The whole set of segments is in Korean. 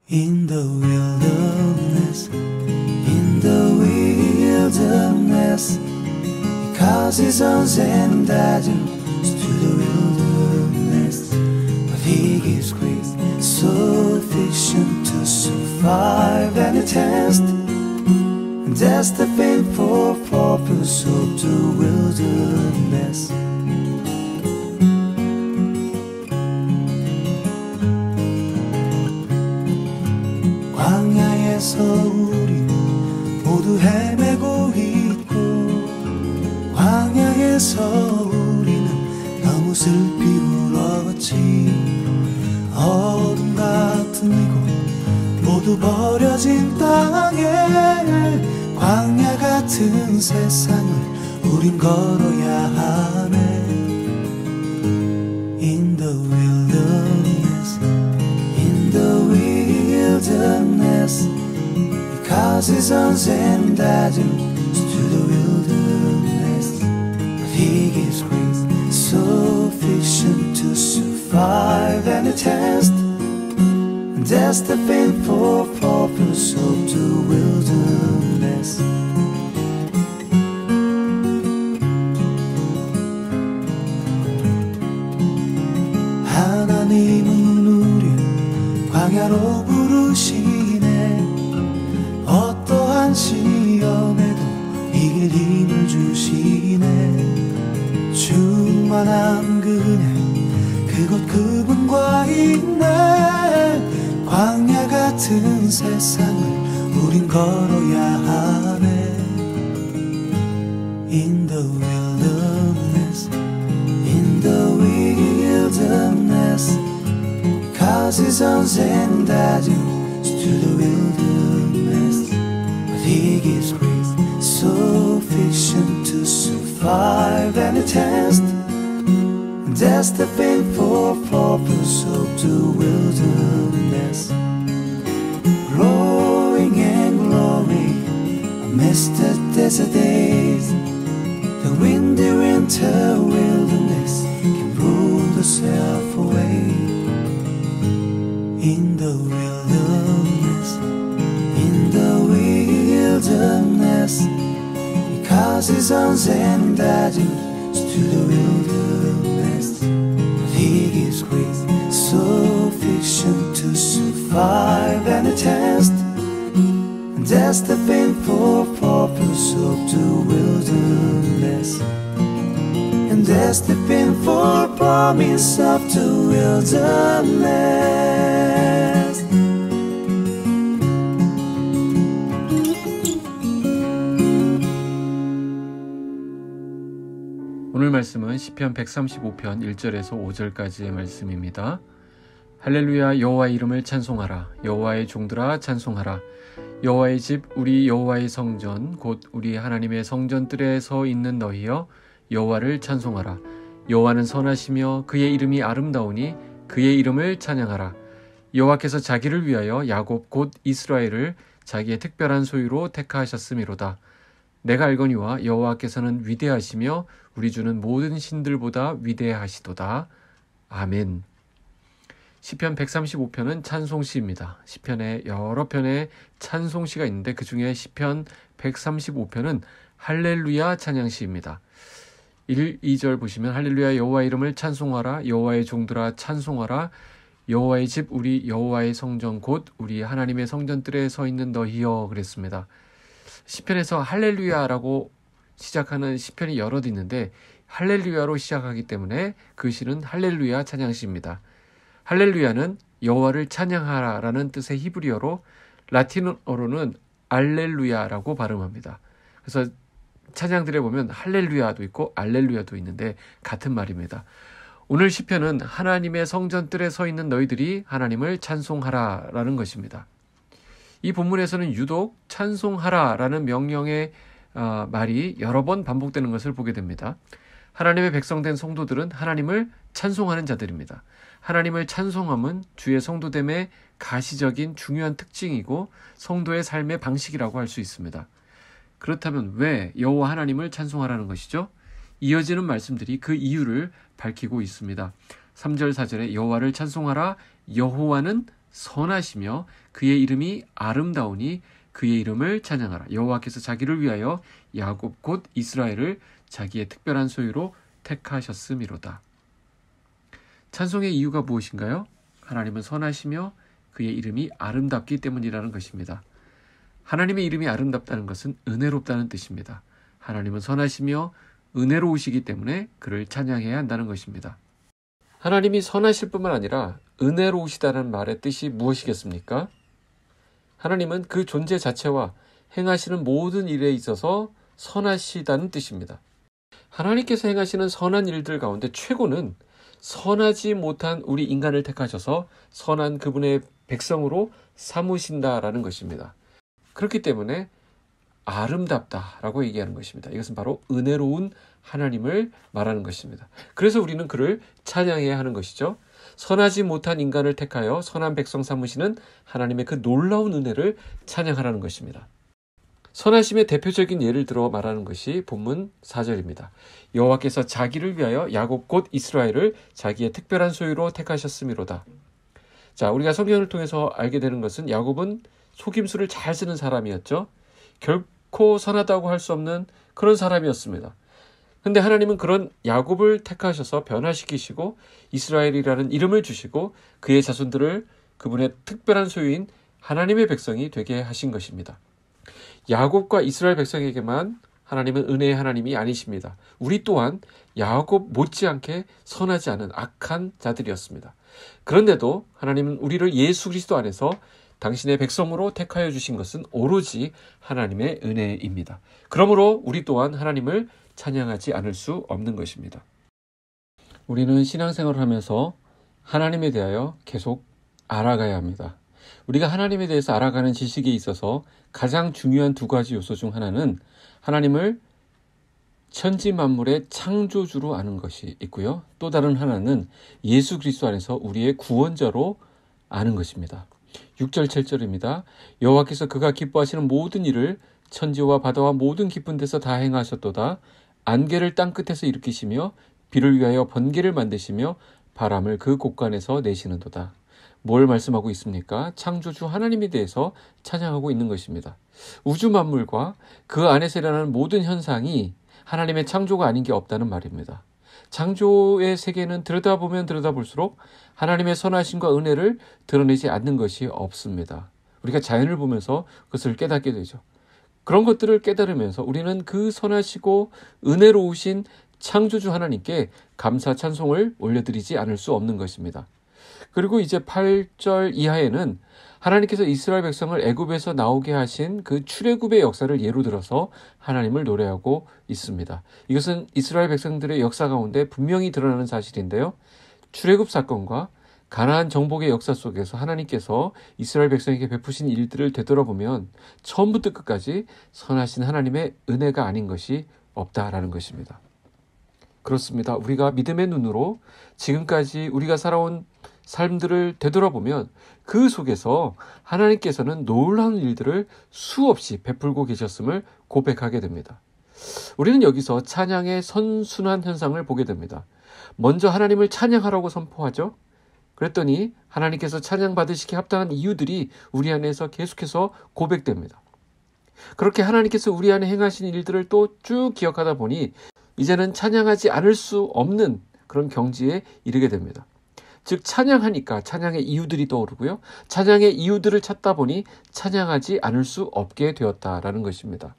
In the wilderness, in the wilderness, He causes us and daggers to the wilderness. But He gives grace sufficient to survive any test. And that's the painful purpose of the wilderness. 광야에서 우리 모두 헤매고 있고, 광야에서 우리는 너무 슬피 울었지. 어둠 같은 이곳 모두 버려진 땅에, 광야 같은 세상을 우린 걸어야 하네. In the wilderness, in the wilderness, He causes us and daggers to the wilderness. But He gives grace sufficient to survive any test. And that's the painful purpose of the wilderness. 하나님은 우리를 광야로 부르시네. 어떠한 시험에도 이길 힘을 주시네. 충만한 그네 그곳 그분과 있네. 광야 같은 세상을 우린 걸어야 하네. In the wilderness, in the wilderness, He causes us and daggers to the wilderness. But He gives grace sufficient to survive any test. And that's the painful purpose of the wilderness. Growing and glowing amidst the desert days, the windy winter wilderness can prove itself away. In the wilderness, in the wilderness, He causes us and daggers to the wilderness. But He gives grace sufficient to survive any test. And that's the painful purpose of the wilderness. And that's the painful promise of the wilderness. 오늘 말씀은 시편 135편 1절에서 5절까지의 말씀입니다. 할렐루야, 여호와의 이름을 찬송하라. 여호와의 종들아 찬송하라. 여호와의 집 우리 여호와의 성전 곧 우리 하나님의 성전들에 서 있는 너희여 여호와를 찬송하라. 여호와는 선하시며 그의 이름이 아름다우니 그의 이름을 찬양하라. 여호와께서 자기를 위하여 야곱 곧 이스라엘을 자기의 특별한 소유로 택하셨음이로다. 내가 알거니와 여호와께서는 위대하시며 우리 주는 모든 신들보다 위대하시도다. 아멘. 시편 135편은 찬송시입니다. 시편에 여러 편의 찬송시가 있는데 그 중에 시편 135편은 할렐루야 찬양시입니다. 1, 2절 보시면 할렐루야 여호와의 이름을 찬송하라. 여호와의 종들아 찬송하라. 여호와의 집 우리 여호와의 성전 곧 우리 하나님의 성전들에 서 있는 너희여 그랬습니다. 시편에서 할렐루야라고 시작하는 시편이 여럿 있는데 할렐루야로 시작하기 때문에 그 시는 할렐루야 찬양시입니다. 할렐루야는 여호와를 찬양하라라는 뜻의 히브리어로 라틴어로는 알렐루야라고 발음합니다. 그래서 찬양들에 보면 할렐루야도 있고 알렐루야도 있는데 같은 말입니다. 오늘 시편은 하나님의 성전들에 서 있는 너희들이 하나님을 찬송하라라는 것입니다. 이 본문에서는 유독 찬송하라라는 명령의 말이 여러 번 반복되는 것을 보게 됩니다. 하나님의 백성된 성도들은 하나님을 찬송하는 자들입니다. 하나님을 찬송함은 주의 성도됨의 가시적인 중요한 특징이고 성도의 삶의 방식이라고 할 수 있습니다. 그렇다면 왜 여호와 하나님을 찬송하라는 것이죠? 이어지는 말씀들이 그 이유를 밝히고 있습니다. 3절 4절에 여호와를 찬송하라. 여호와는 선하시며 그의 이름이 아름다우니 그의 이름을 찬양하라. 여호와께서 자기를 위하여 야곱 곧 이스라엘을 자기의 특별한 소유로 택하셨음이로다. 찬송의 이유가 무엇인가요? 하나님은 선하시며 그의 이름이 아름답기 때문이라는 것입니다. 하나님의 이름이 아름답다는 것은 은혜롭다는 뜻입니다. 하나님은 선하시며 은혜로우시기 때문에 그를 찬양해야 한다는 것입니다. 하나님이 선하실 뿐만 아니라 은혜로우시다는 말의 뜻이 무엇이겠습니까? 하나님은 그 존재 자체와 행하시는 모든 일에 있어서 선하시다는 뜻입니다. 하나님께서 행하시는 선한 일들 가운데 최고는 선하지 못한 우리 인간을 택하셔서 선한 그분의 백성으로 삼으신다라는 것입니다. 그렇기 때문에 아름답다라고 얘기하는 것입니다. 이것은 바로 은혜로운 하나님을 말하는 것입니다. 그래서 우리는 그를 찬양해야 하는 것이죠. 선하지 못한 인간을 택하여 선한 백성 삼으시는 하나님의 그 놀라운 은혜를 찬양하라는 것입니다. 선하심의 대표적인 예를 들어 말하는 것이 본문 4절입니다. 여호와께서 자기를 위하여 야곱 곧 이스라엘을 자기의 특별한 소유로 택하셨음이로다. 자, 우리가 성경을 통해서 알게 되는 것은 야곱은 속임수를 잘 쓰는 사람이었죠. 결코 선하다고 할 수 없는 그런 사람이었습니다. 근데 하나님은 그런 야곱을 택하셔서 변화시키시고 이스라엘이라는 이름을 주시고 그의 자손들을 그분의 특별한 소유인 하나님의 백성이 되게 하신 것입니다. 야곱과 이스라엘 백성에게만 하나님은 은혜의 하나님이 아니십니다. 우리 또한 야곱 못지않게 선하지 않은 악한 자들이었습니다. 그런데도 하나님은 우리를 예수 그리스도 안에서 당신의 백성으로 택하여 주신 것은 오로지 하나님의 은혜입니다. 그러므로 우리 또한 하나님을 찬양하지 않을 수 없는 것입니다. 우리는 신앙생활을 하면서 하나님에 대하여 계속 알아가야 합니다. 우리가 하나님에 대해서 알아가는 지식에 있어서 가장 중요한 두 가지 요소 중 하나는 하나님을 천지 만물의 창조주로 아는 것이 있고요. 또 다른 하나는 예수 그리스도 안에서 우리의 구원자로 아는 것입니다. 6절 7절입니다. 여호와께서 그가 기뻐하시는 모든 일을 천지와 바다와 모든 깊은 데서 다 행하셨도다. 안개를 땅끝에서 일으키시며 비를 위하여 번개를 만드시며 바람을 그 곳간에서 내시는도다. 뭘 말씀하고 있습니까? 창조주 하나님에 대해서 찬양하고 있는 것입니다. 우주 만물과 그 안에서 일어나는 모든 현상이 하나님의 창조가 아닌 게 없다는 말입니다. 창조의 세계는 들여다보면 들여다볼수록 하나님의 선하심과 은혜를 드러내지 않는 것이 없습니다. 우리가 자연을 보면서 그것을 깨닫게 되죠. 그런 것들을 깨달으면서 우리는 그 선하시고 은혜로우신 창조주 하나님께 감사 찬송을 올려드리지 않을 수 없는 것입니다. 그리고 이제 8절 이하에는 하나님께서 이스라엘 백성을 애굽에서 나오게 하신 그 출애굽의 역사를 예로 들어서 하나님을 노래하고 있습니다. 이것은 이스라엘 백성들의 역사 가운데 분명히 드러나는 사실인데요. 출애굽 사건과 가나안 정복의 역사 속에서 하나님께서 이스라엘 백성에게 베푸신 일들을 되돌아보면 처음부터 끝까지 선하신 하나님의 은혜가 아닌 것이 없다라는 것입니다. 그렇습니다. 우리가 믿음의 눈으로 지금까지 우리가 살아온 삶들을 되돌아보면 그 속에서 하나님께서는 놀라운 일들을 수없이 베풀고 계셨음을 고백하게 됩니다. 우리는 여기서 찬양의 선순환 현상을 보게 됩니다. 먼저 하나님을 찬양하라고 선포하죠. 그랬더니 하나님께서 찬양받으시기에 합당한 이유들이 우리 안에서 계속해서 고백됩니다. 그렇게 하나님께서 우리 안에 행하신 일들을 또 쭉 기억하다 보니 이제는 찬양하지 않을 수 없는 그런 경지에 이르게 됩니다. 즉 찬양하니까 찬양의 이유들이 떠오르고요. 찬양의 이유들을 찾다 보니 찬양하지 않을 수 없게 되었다라는 것입니다.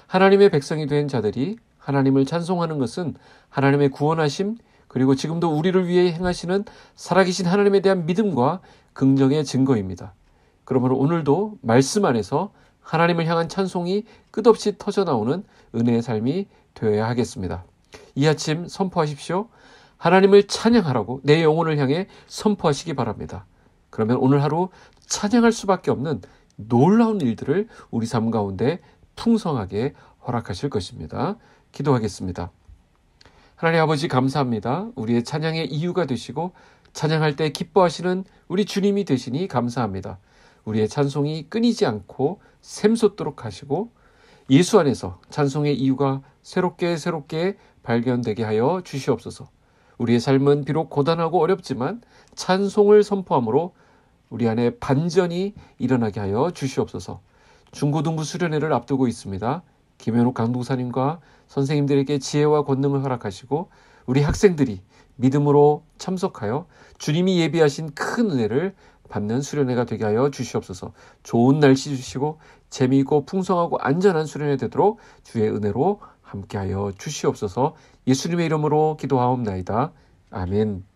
하나님의 백성이 된 자들이 하나님을 찬송하는 것은 하나님의 구원하심 그리고 지금도 우리를 위해 행하시는 살아계신 하나님에 대한 믿음과 긍정의 증거입니다. 그러므로 오늘도 말씀 안에서 하나님을 향한 찬송이 끝없이 터져나오는 은혜의 삶이 되어야 하겠습니다. 이 아침 선포하십시오. 하나님을 찬양하라고 내 영혼을 향해 선포하시기 바랍니다. 그러면 오늘 하루 찬양할 수밖에 없는 놀라운 일들을 우리 삶 가운데 풍성하게 허락하실 것입니다. 기도하겠습니다. 하나님 아버지 감사합니다. 우리의 찬양의 이유가 되시고 찬양할 때 기뻐하시는 우리 주님이 되시니 감사합니다. 우리의 찬송이 끊이지 않고 샘솟도록 하시고 예수 안에서 찬송의 이유가 새롭게 발견되게 하여 주시옵소서. 우리의 삶은 비록 고단하고 어렵지만 찬송을 선포함으로 우리 안에 반전이 일어나게 하여 주시옵소서. 중고등부 수련회를 앞두고 있습니다. 김현욱 강동사님과 선생님들에게 지혜와 권능을 허락하시고 우리 학생들이 믿음으로 참석하여 주님이 예비하신 큰 은혜를 받는 수련회가 되게 하여 주시옵소서. 좋은 날씨 주시고 재미있고 풍성하고 안전한 수련회 되도록 주의 은혜로 함께하여 주시옵소서. 예수님의 이름으로 기도하옵나이다. 아멘.